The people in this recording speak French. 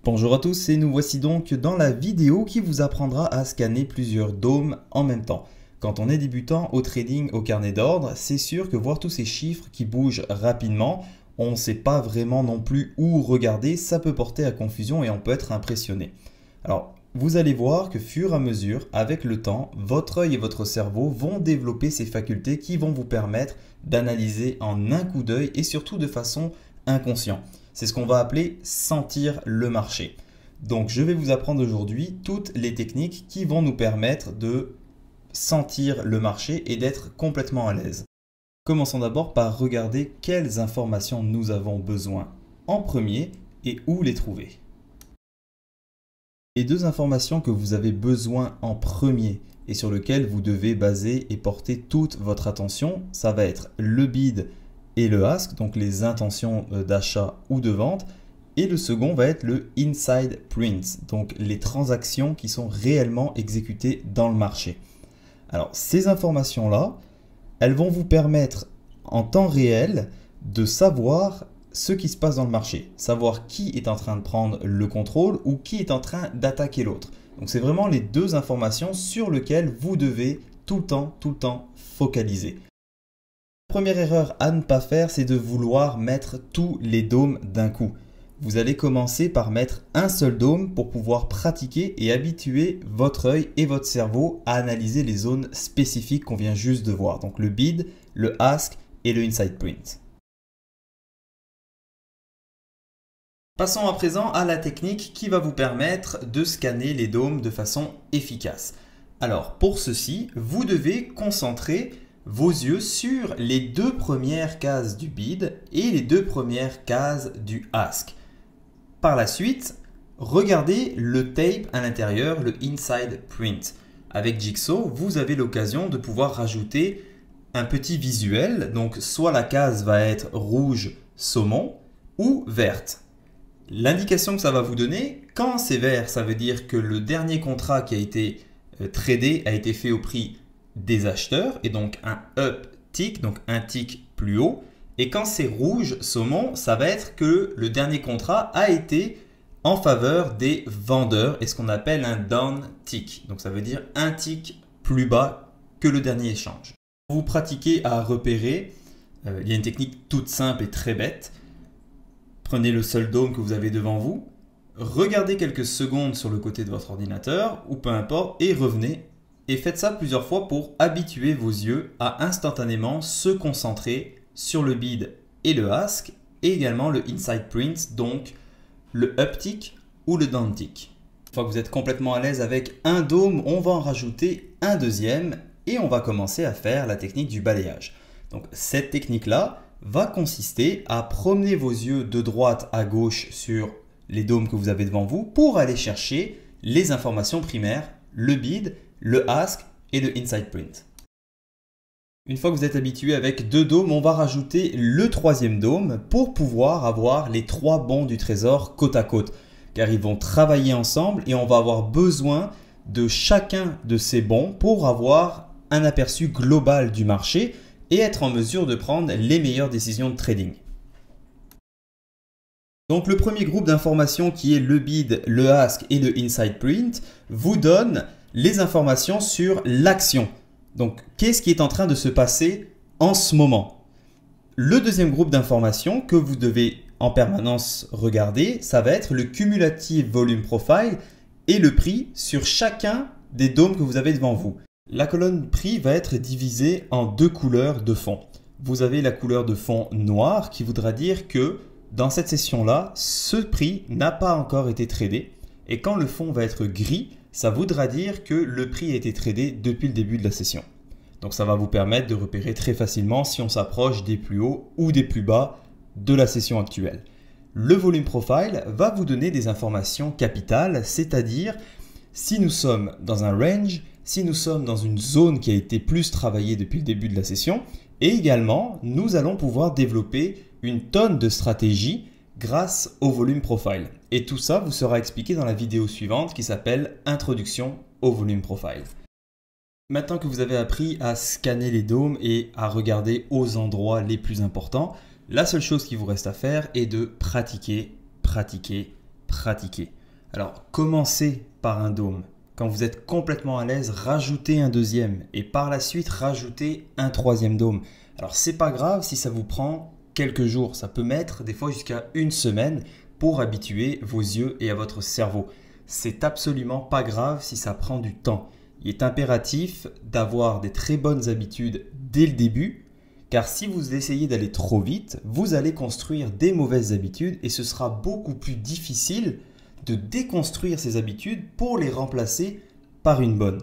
Bonjour à tous et nous voici donc dans la vidéo qui vous apprendra à scanner plusieurs dômes en même temps. Quand on est débutant au trading au carnet d'ordre, c'est sûr que voir tous ces chiffres qui bougent rapidement, on ne sait pas vraiment non plus où regarder, ça peut porter à confusion et on peut être impressionné. Alors, vous allez voir que fur et à mesure, avec le temps, votre œil et votre cerveau vont développer ces facultés qui vont vous permettre d'analyser en un coup d'œil et surtout de façon inconsciente. C'est ce qu'on va appeler sentir le marché. Donc je vais vous apprendre aujourd'hui toutes les techniques qui vont nous permettre de sentir le marché et d'être complètement à l'aise. Commençons d'abord par regarder quelles informations nous avons besoin en premier et où les trouver. Les deux informations que vous avez besoin en premier et sur lesquelles vous devez baser et porter toute votre attention, ça va être le bid et le ask, donc les intentions d'achat ou de vente. Et le second va être le inside print, donc les transactions qui sont réellement exécutées dans le marché. Alors ces informations-là, elles vont vous permettre en temps réel de savoir ce qui se passe dans le marché, savoir qui est en train de prendre le contrôle ou qui est en train d'attaquer l'autre. Donc c'est vraiment les deux informations sur lesquelles vous devez tout le temps focaliser. La première erreur à ne pas faire, c'est de vouloir mettre tous les dômes d'un coup. Vous allez commencer par mettre un seul dôme pour pouvoir pratiquer et habituer votre œil et votre cerveau à analyser les zones spécifiques qu'on vient juste de voir. Donc le bid, le ask et le inside print. Passons à présent à la technique qui va vous permettre de scanner les dômes de façon efficace. Alors pour ceci, vous devez concentrer vos yeux sur les deux premières cases du bid et les deux premières cases du ask. Par la suite, regardez le tape à l'intérieur, le inside print. Avec Jigsaw, vous avez l'occasion de pouvoir rajouter un petit visuel. Donc soit la case va être rouge saumon ou verte. L'indication que ça va vous donner, quand c'est vert, ça veut dire que le dernier contrat qui a été tradé a été fait au prix des acheteurs et donc un up tick, donc un tick plus haut. Et quand c'est rouge saumon, ça va être que le dernier contrat a été en faveur des vendeurs et ce qu'on appelle un down tick. Donc ça veut dire un tick plus bas que le dernier échange. Pour vous pratiquer à repérer, il y a une technique toute simple et très bête. Prenez le seul dôme que vous avez devant vous, regardez quelques secondes sur le côté de votre ordinateur ou peu importe et revenez. Et faites ça plusieurs fois pour habituer vos yeux à instantanément se concentrer sur le bid et le ask et également le inside print, donc le uptick ou le downtick. Une fois que vous êtes complètement à l'aise avec un dôme, on va en rajouter un deuxième et on va commencer à faire la technique du balayage. Donc cette technique-là va consister à promener vos yeux de droite à gauche sur les dômes que vous avez devant vous pour aller chercher les informations primaires, le bid, le ask et le inside print. Une fois que vous êtes habitué avec deux dômes, on va rajouter le troisième dôme pour pouvoir avoir les trois bons du trésor côte à côte. Car ils vont travailler ensemble et on va avoir besoin de chacun de ces bons pour avoir un aperçu global du marché et être en mesure de prendre les meilleures décisions de trading. Donc le premier groupe d'informations qui est le bid, le ask et le inside print vous donne les informations sur l'action. Donc, qu'est-ce qui est en train de se passer en ce moment? Le deuxième groupe d'informations que vous devez en permanence regarder, ça va être le cumulative volume profile et le prix sur chacun des dômes que vous avez devant vous. La colonne prix va être divisée en deux couleurs de fond. Vous avez la couleur de fond noire qui voudra dire que dans cette session-là, ce prix n'a pas encore été tradé. Et quand le fond va être gris, ça voudra dire que le prix a été tradé depuis le début de la session. Donc ça va vous permettre de repérer très facilement si on s'approche des plus hauts ou des plus bas de la session actuelle. Le volume profile va vous donner des informations capitales, c'est-à-dire si nous sommes dans un range, si nous sommes dans une zone qui a été plus travaillée depuis le début de la session, et également nous allons pouvoir développer une tonne de stratégies grâce au volume profile. Et tout ça vous sera expliqué dans la vidéo suivante qui s'appelle Introduction au volume profile. Maintenant que vous avez appris à scanner les dômes et à regarder aux endroits les plus importants, la seule chose qui vous reste à faire est de pratiquer, pratiquer, pratiquer. Alors, commencez par un dôme. Quand vous êtes complètement à l'aise, rajoutez un deuxième et par la suite, rajoutez un troisième dôme. Alors, c'est pas grave si ça vous prend quelques jours. Ça peut mettre des fois jusqu'à une semaine pour habituer vos yeux et à votre cerveau. C'est absolument pas grave si ça prend du temps. Il est impératif d'avoir des très bonnes habitudes dès le début, car si vous essayez d'aller trop vite, vous allez construire des mauvaises habitudes et ce sera beaucoup plus difficile de déconstruire ces habitudes pour les remplacer par une bonne.